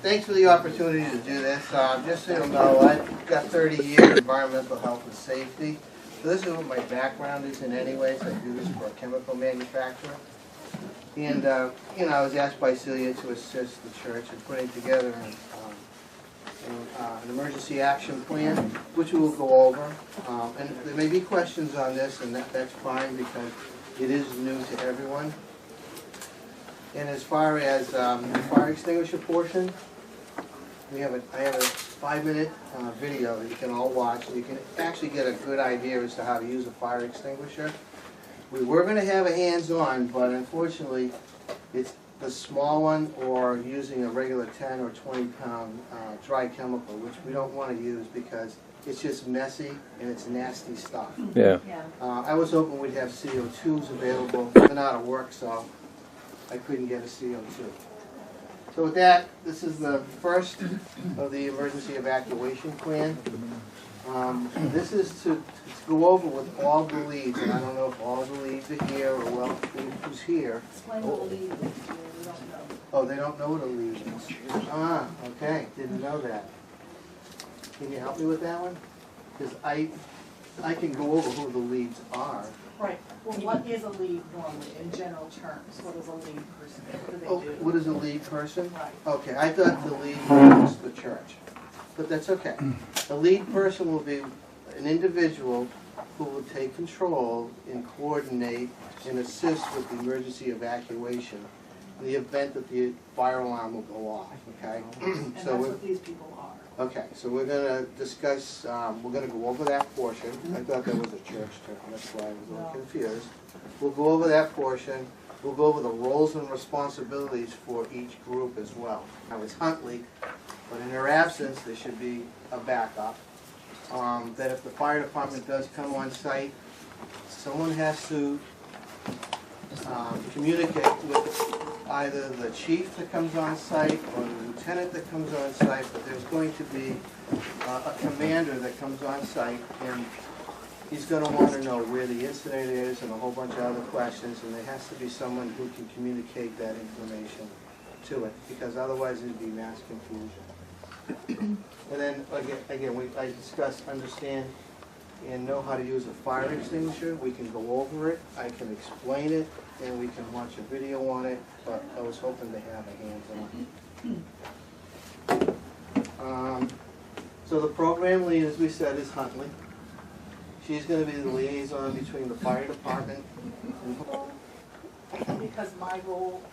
Thanks for the opportunity to do this. Just so you know, I've got 30 years in environmental health and safety. So this is what my background is in anyways. I do this for a chemical manufacturer. And, I was asked by Celia to assist the church in putting together an emergency action plan, which we will go over. And there may be questions on this, and that's fine because it is new to everyone. And as far as the fire extinguisher portion, I have a 5-minute video that you can all watch, and you can actually get a good idea as to how to use a fire extinguisher. We were going to have a hands-on, but unfortunately, it's the small one or using a regular 10 or 20-pound dry chemical, which we don't want to use because it's just messy and it's nasty stuff. Yeah. I was hoping we'd have CO2s available. They're out of work, so I couldn't get a CO2. So with that, this is the first of the emergency evacuation plan. This is to go over with all the leads, and I don't know if all the leads are here or well, who's here. Explain what a lead is, we don't know. Oh, they don't know what a lead is. Ah, okay, didn't know that. Can you help me with that one? Because I can go over who the leads are. Right, well, what is a lead normally, in general terms? What is a lead person? What do they Oh, do? what is a lead person? Right. Okay, I thought the lead was the church, but that's okay. A lead person will be an individual who will take control and coordinate and assist with the emergency evacuation in the event that the fire alarm will go off, okay? And that's what these people are. Okay, so we're gonna discuss, we're gonna go over that portion. I thought that was a church term, that's why I was a little confused. We'll go over that portion. We'll go over the roles and responsibilities for each group as well. Now, it's Huntley, but in her absence, there should be a backup. That if the fire department does come on site, someone has to communicate with either the chief that comes on site or the lieutenant that comes on site, but there's going to be a commander that comes on site, and he's going to want to know where the incident is and a whole bunch of other questions, and there has to be someone who can communicate that information to it, because otherwise there'd be mass confusion. And then, again, I discussed, understand, and know how to use a fire extinguisher. We can go over it, I can explain it, and we can watch a video on it, but I was hoping to have a hands-on. So the program lead, as we said, is Huntley. She's going to be the liaison between the fire department and... Because my role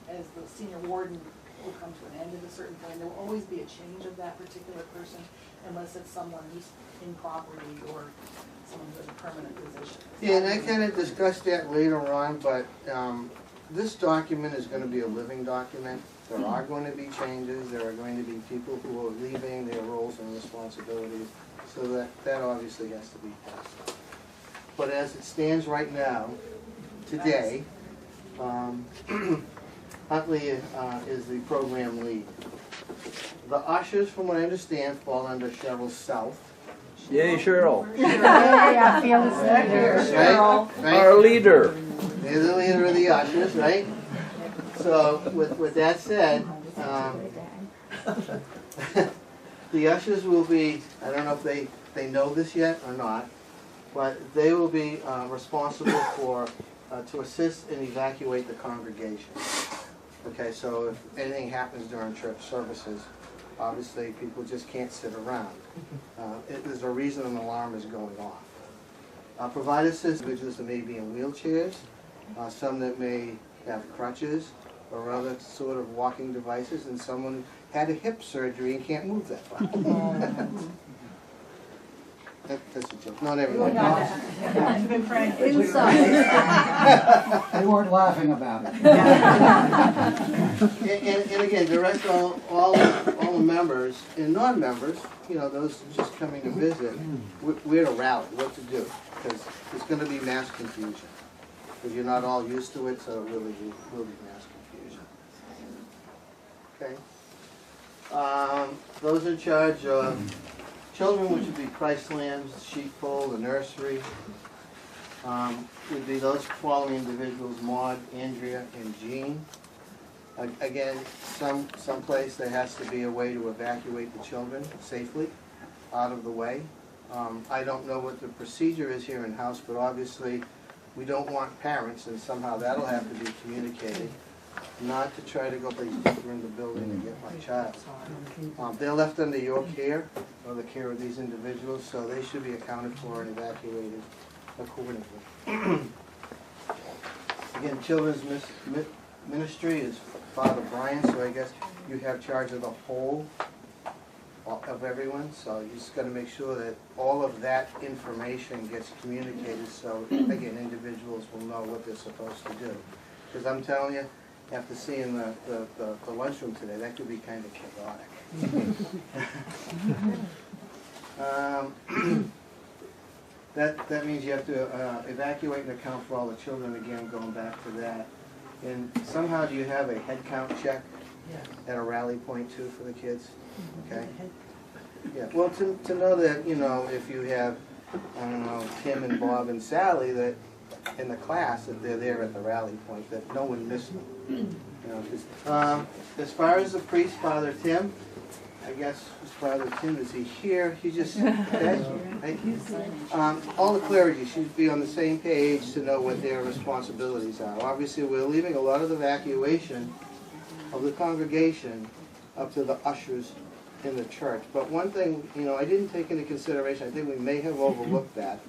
as the senior warden will come to an end at a certain point. There will always be a change of that particular person unless it's someone who's in property or someone who's in a permanent position. Yeah, and I kind of discussed that later on, but this document is going to be a living document. There are going to be changes. There are going to be people who are leaving their roles and responsibilities, so that obviously has to be passed. But as it stands right now, today, Huntley is the program lead. The ushers, from what I understand, fall under Cheryl South. Yay, Cheryl. Yeah, fearless leader. Right? Our leader. They're the leader of the ushers, right? So, with that said, the ushers will be, I don't know if they know this yet or not, but they will be responsible for, to assist and evacuate the congregation. Okay, so if anything happens during church services, obviously people just can't sit around. There's a reason an alarm is going off. Provide assistance to individuals that may be in wheelchairs, some that may have crutches or other sort of walking devices, and someone had a hip surgery and can't move that far. That's a joke. Not everyone. They weren't laughing about it. And again, direct all the members and non-members, those just coming to visit, where to rally, what to do, because there's going to be mass confusion. Because you're not all used to it, so it will be mass confusion. Okay. Those in charge of children, which would be Christ Lambs, Sheepfold, the nursery, would be those following individuals: Maud, Andrea, and Jean. Again, someplace there has to be a way to evacuate the children safely out of the way. I don't know what the procedure is here in-house, but obviously, we don't want parents, and somehow that'll have to be communicated, not to try to go place deeper in the building and get my child. They're left under your care, or the care of these individuals, so they should be accounted for and evacuated accordingly. Again, Children's Ministry is Father Brian, so I guess you have charge of the whole of everyone, so you just gotta make sure that all of that information gets communicated, so again, individuals will know what they're supposed to do. Because I'm telling you, after seeing the lunchroom today, that could be kind of chaotic. That means you have to evacuate and account for all the children, again, going back to that. And somehow do you have a head count check at a rally point too for the kids? Okay? Yeah, well, to know that, you know, if you have, I don't know, Tim and Bob and Sally that in the class, that they're there at the rally point, that no one missed them. You know, 'cause, as far as the priest, Father Tim, I guess Father Tim, is he here? He just, okay? All the clergy should be on the same page to know what their responsibilities are. Obviously, we're leaving a lot of the evacuation of the congregation up to the ushers in the church. But one thing, you know, I didn't take into consideration, I think we may have overlooked that,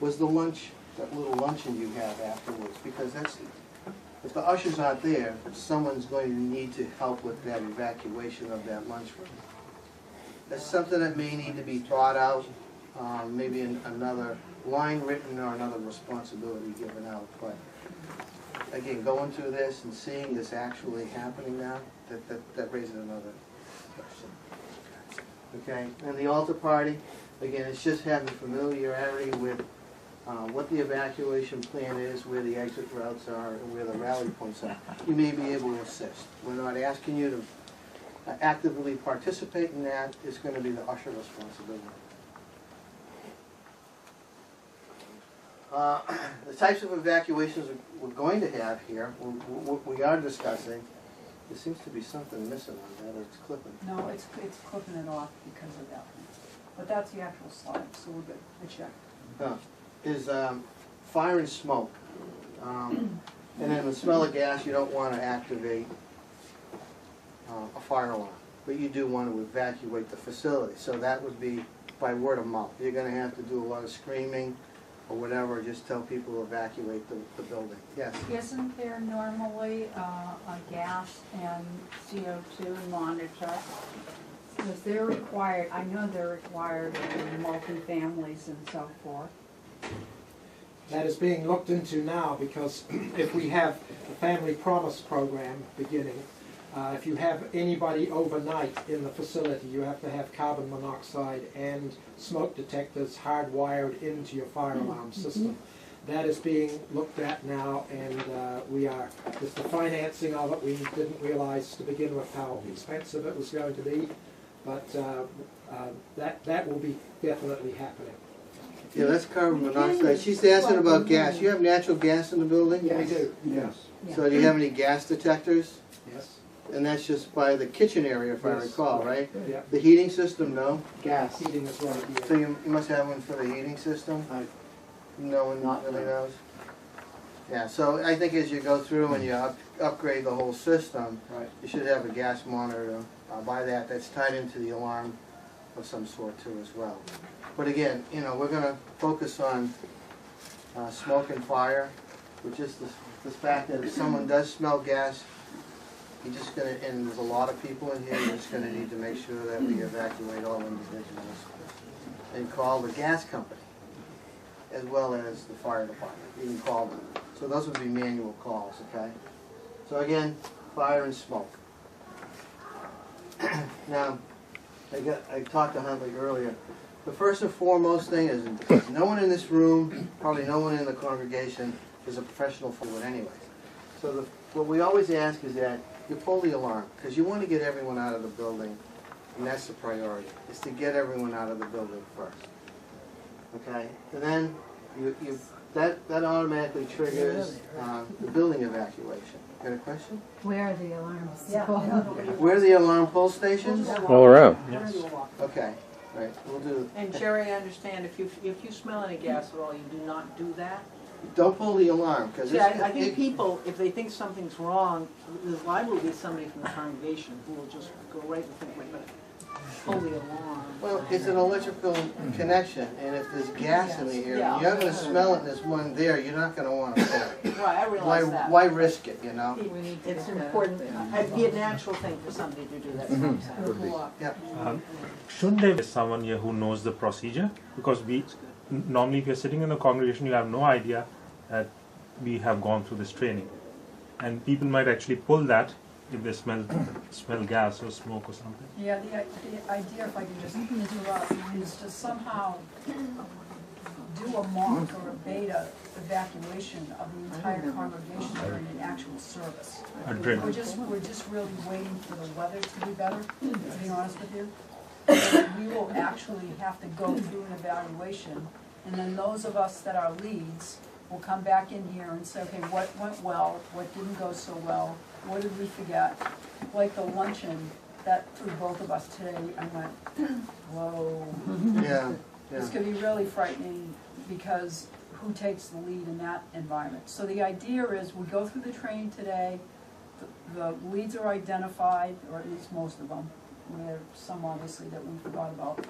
was the lunch, that little luncheon you have afterwards, because that's, if the ushers aren't there, someone's going to need to help with that evacuation of that lunchroom. That's something that may need to be thought out, maybe in another line written or another responsibility given out. But again, going through this and seeing this actually happening now, that raises another question. Okay, and the altar party, again, it's just having familiarity with what the evacuation plan is, where the exit routes are, and where the rally points are. You may be able to assist. We're not asking you to actively participate in that. It's going to be the usher responsibility. The types of evacuations we're going to have here, we are discussing. There seems to be something missing on that, or it's clipping. No, it's clipping it off because of that one. But that's the actual slide, so we're good. I checked. Is fire and smoke. And then the smell of gas, you don't want to activate a fire alarm, but you do want to evacuate the facility. So that would be by word of mouth. You're going to have to do a lot of screaming or whatever, just tell people to evacuate the building. Yes? Isn't there normally a gas and CO2 monitor? Because they're required, I know they're required in multi-families and so forth. That is being looked into now, because if we have the Family Promise program beginning, if you have anybody overnight in the facility, you have to have carbon monoxide and smoke detectors hardwired into your fire alarm system. That is being looked at now, and we are, with the financing of it, we didn't realize to begin with how expensive it was going to be, but that will be definitely happening. Yeah, that's carbon monoxide. She's asking about gas. You have natural gas in the building? Yes. We do. Yes. So do you have any gas detectors? Yes. And that's just by the kitchen area, if I Yes. recall, right? Yeah. The heating system, no? Gas heating is right So here. you must have one for the heating system? No one Not really really. knows? Yeah, so I think as you go through and you upgrade the whole system, Right. you should have a gas monitor by that's tied into the alarm of some sort too as well. But again, you know, we're gonna focus on smoke and fire, which is the fact that if someone does smell gas, you're just gonna, and there's a lot of people in here, you're just gonna need to make sure that we evacuate all individuals and call the gas company as well as the fire department. You can call them. So those would be manual calls, okay? So again, fire and smoke. Now, I talked to Huntley earlier. The first and foremost thing is no one in this room, probably no one in the congregation, is a professional fluid anyway. So what we always ask is that you pull the alarm, because you want to get everyone out of the building, and that's the priority, is to get everyone out of the building first. Okay? And then that automatically triggers the building evacuation. Got a question? Where are the alarms? Yeah. Where are the alarm pull stations? All around. Okay, right, we'll do, And Jerry, I understand if you smell any gas at all, you do not do that? don't pull the alarm, because See, I think people, if they think something's wrong, there's liable to be somebody from the congregation who will just go right and think, wait a minute, pull the alarm. well, it's an electrical connection, and if there's gas in the area, Yeah. you're gonna smell it and there's one there, you're not gonna wanna pull it. Right, I Why, realize that. why risk it, you know? It's important, it'd be a natural thing for somebody to do that. Yep. Shouldn't there be someone here who knows the procedure? Because normally if you're sitting in a congregation, you have no idea that we have gone through this training. And people might actually pull that if they smell gas or smoke or something. Yeah, the idea, if I can just interrupt, is to somehow do a mock or a beta evacuation of the entire congregation during an actual service. A drill. We're just really waiting for the weather to be better, to be honest with you. And we will actually have to go through an evaluation, and then those of us that are leads will come back in here and say, okay, what went well, what didn't go so well, what did we forget? Like the luncheon, that threw both of us today, I went, whoa. Yeah, This yeah. could be really frightening because who takes the lead in that environment? So the idea is we go through the training today, the leads are identified, or at least most of them. There are some obviously that we forgot about.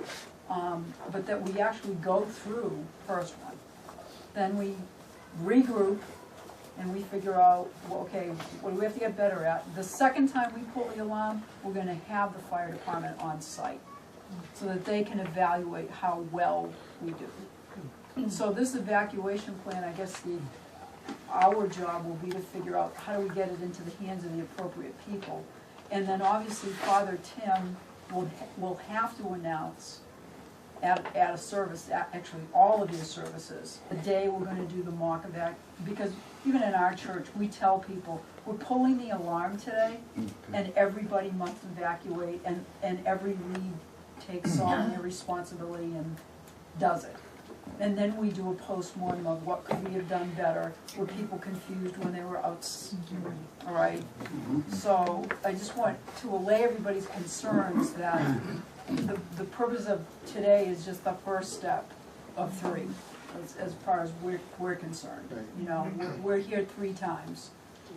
But that we actually go through first one. Then we regroup and we figure out, well, okay, what do we have to get better at? The second time we pull the alarm, we're gonna have the fire department on site so that they can evaluate how well we do. So this evacuation plan, I guess our job will be to figure out how do we get it into the hands of the appropriate people. And then obviously Father Tim will have to announce at a service, actually all of his services, the day we're gonna do the mock evac, because even in our church, we tell people, we're pulling the alarm today, and everybody must evacuate, and every lead takes on their responsibility and does it. And then we do a post-mortem of what could we have done better, were people confused when they were out, all right? So I just want to allay everybody's concerns that the purpose of today is just the first step of 3, as far as we're concerned. You know, we're here 3 times,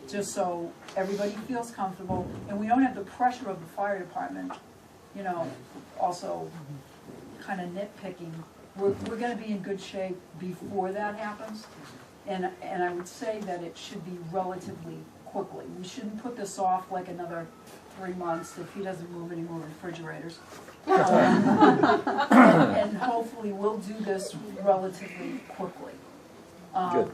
just so everybody feels comfortable, and we don't have the pressure of the fire department, you know, also kind of nitpicking. We're gonna be in good shape before that happens, and I would say that it should be relatively quickly. We shouldn't put this off like another 3 months if he doesn't move any more refrigerators. And hopefully we'll do this relatively quickly. Good.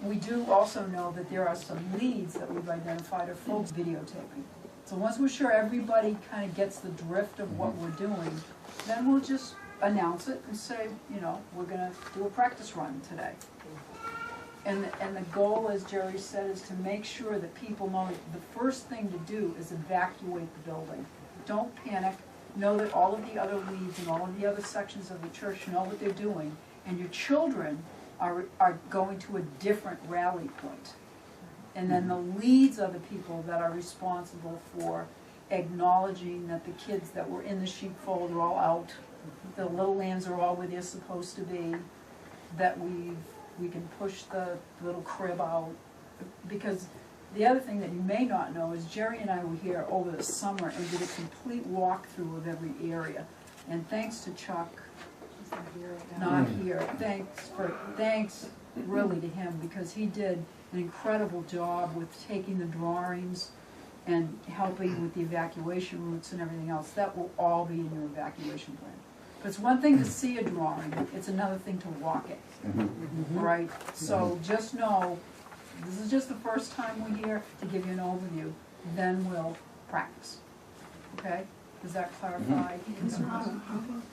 We do also know that there are some leads that we've identified of folks videotaping. So once we're sure everybody kind of gets the drift of what we're doing, then we'll just announce it and say, you know, we're gonna do a practice run today. And the goal, as Jerry said, is to make sure that people know the first thing to do is evacuate the building. Don't panic. Know that all of the other leads and all of the other sections of the church know what they're doing, and your children are going to a different rally point. And then the leads are the people that are responsible for acknowledging that the kids that were in the sheepfold are all out, the little lambs are all where they're supposed to be, that we can push the little crib out. Because the other thing that you may not know is Jerry and I were here over the summer and did a complete walkthrough of every area. And thanks to Chuck, not here, thanks really to him, because he did an incredible job with taking the drawings and helping with the evacuation routes and everything else. That will all be in your evacuation plan. But it's one thing to see a drawing, it's another thing to walk it. All right, so just know, this is just the first time we're here to give you an overview, then we'll practice. Okay? Does that clarify?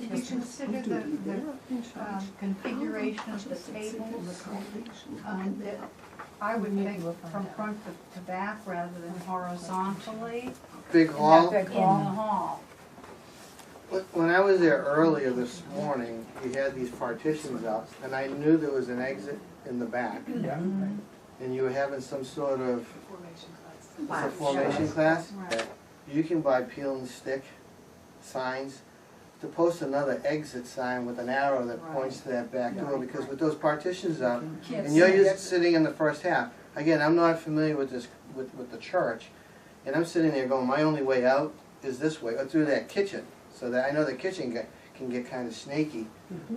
Did you consider the configuration of the tables? That I would think from front to back rather than horizontally Big In hall. that big in the hall. hall. When I was there earlier this morning, we had these partitions up, and I knew there was an exit in the back, Yeah. and you were having some sort of It's a formation class. Right. You can buy peel and stick signs to post another exit sign with an arrow that points to that back door, because with those partitions up, Can't and you're see just it. sitting in the first half. Again, I'm not familiar with this, with the church, and I'm sitting there going, my only way out is this way, or through that kitchen. So that, I know the kitchen can get kind of snaky,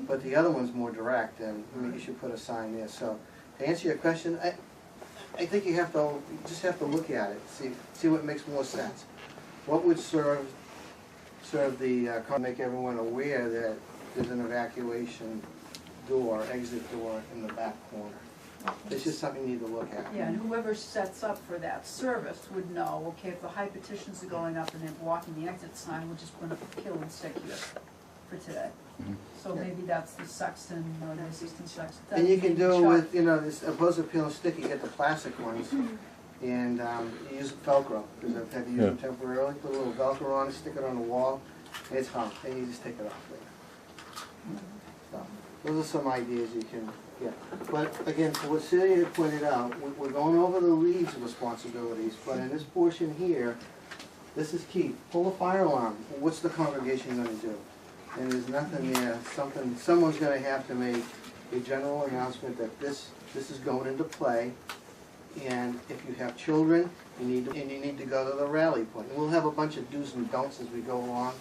but the other one's more direct, and maybe you should put a sign there. So, to answer your question, I think you just have to look at it, see what makes more sense. What would serve the, make everyone aware that there's an evacuation door, exit door in the back corner. It's just something you need to look at. Yeah, and whoever sets up for that service would know, okay, if the high petitions are going up and they're blocking the exit sign, we're just put a kill and stick here for today. So maybe that's the sexton or the assistant sexton. And you can do it Chuck. with, you know, this, opposed to peel and stick, you get the plastic ones, and you use Velcro, because I've had to use them temporarily, put a little Velcro on it, stick it on the wall, and it's hung, and you just take it off later. So, those are some ideas you can get. But again, for what Celia pointed out, we're going over the leads responsibilities, but in this portion here, this is key. Pull a fire alarm. What's the congregation gonna do? And there's nothing there, someone's gonna have to make a general announcement that this is going into play. And if you have children, you need to go to the rally point. And we'll have a bunch of do's and don'ts as we go along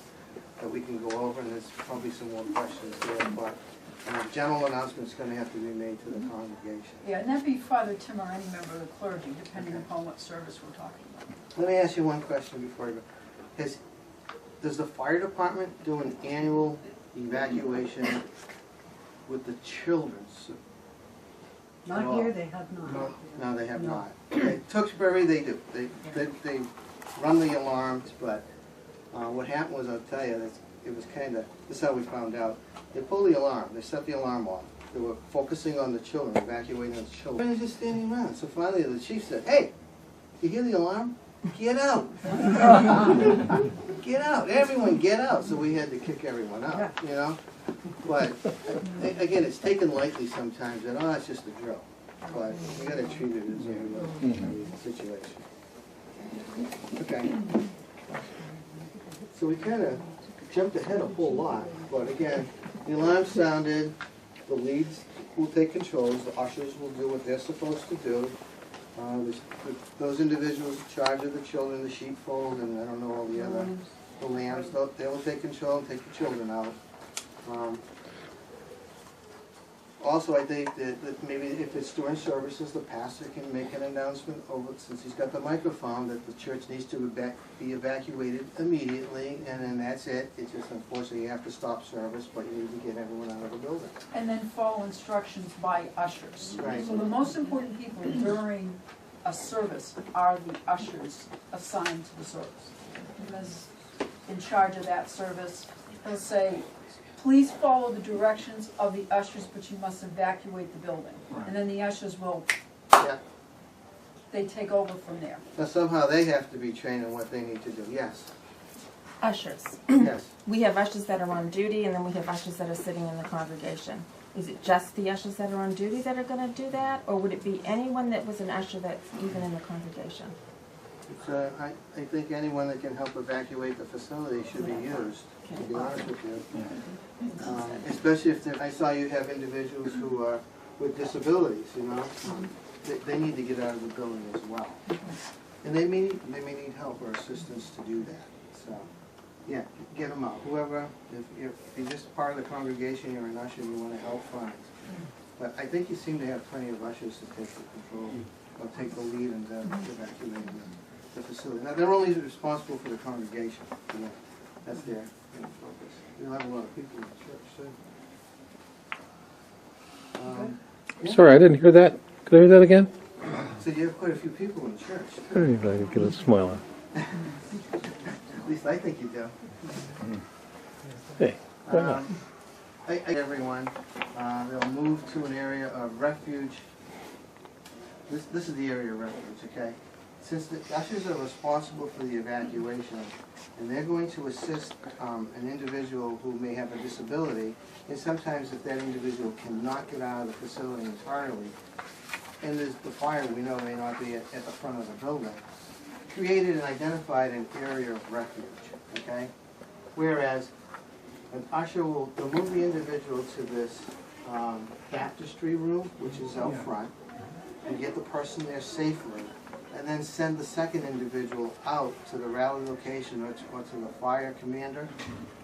that we can go over, and there's probably some more questions there, but a general announcement's gonna have to be made to the congregation. Yeah, and that'd be Father Tim or any member of the clergy, depending upon what service we're talking about. Let me ask you one question before I go. Does the fire department do an annual evacuation with the children's? Not here, they have not. No, they have not. Okay, Tewksbury, they do. They run the alarms, but what happened was, I'll tell you, it was kind of, this is how we found out. They pulled the alarm, they set the alarm off. They were focusing on the children, evacuating the children. Everybody's just standing around. So finally the chief said, hey, you hear the alarm? Get out. Get out. Everyone get out. So we had to kick everyone out, you know? But again, it's taken lightly sometimes, and it's just a drill. But we gotta treat it as a situation. Okay. So we kinda jumped ahead a whole lot, but again, the alarm sounded, the leads will take controls, the ushers will do what they're supposed to do. Those individuals in charge of the children, the sheepfold, and I don't know all the other, the lambs, they will take control and take the children out. Also, I think that maybe if it's during services, the pastor can make an announcement over, since he's got the microphone, that the church needs to be evacuated immediately, and then that's it. It's just unfortunately you have to stop service, but you need to get everyone out of the building. And then follow instructions by ushers. Right. So the most important people during a service are the ushers assigned to the service. Because in charge of that service, he'll say, please follow the directions of the ushers, but you must evacuate the building. And then the ushers will, Yeah. they take over from there. Now somehow they have to be trained in what they need to do. Yes. Ushers. Yes. We have ushers that are on duty, and then we have ushers that are sitting in the congregation. Is it just the ushers that are on duty that are going to do that, or would it be anyone that was an usher that's even in the congregation? It's, I think anyone that can help evacuate the facility should be used, to be honest with you. Especially if I saw you have individuals who are with disabilities, you know. They need to get out of the building as well. And they may need help or assistance to do that. So, yeah, get them out. Whoever, if you're just part of the congregation, you're an usher, and you want to help, fine. But I think you seem to have plenty of ushers to take the control, or take the lead in evacuating the facility. Now, they're only responsible for the congregation, you know. That's their focus. You'll have a lot of people in the church, too. Sorry, I didn't hear that. Could I hear that again? So you have quite a few people in the church. I don't even know if I could get a smile on. At least I think you do. Hey, why not? Everyone, they'll move to an area of refuge. This is the area of refuge, okay? Since the ushers are responsible for the evacuation, and they're going to assist an individual who may have a disability, and sometimes if that individual cannot get out of the facility entirely, and there's the fire we know may not be at the front of the building, created and identified an area of refuge, okay? Whereas an usher will move the individual to this baptistry room, which is out front, and get the person there safely, and then send the second individual out to the rally location or to the fire commander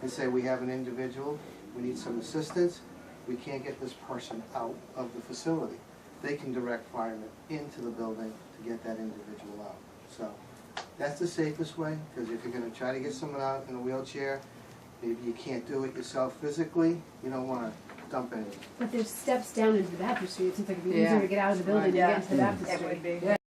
and say, we have an individual, we need some assistance, we can't get this person out of the facility. They can direct firemen into the building to get that individual out. So that's the safest way, because if you're gonna try to get someone out in a wheelchair, maybe you can't do it yourself physically, you don't wanna dump anything. But there's steps down into the baptistry. It seems like it'd be Yeah. easier to get out of the building and Yeah. get into the baptistry. It would be. Yeah.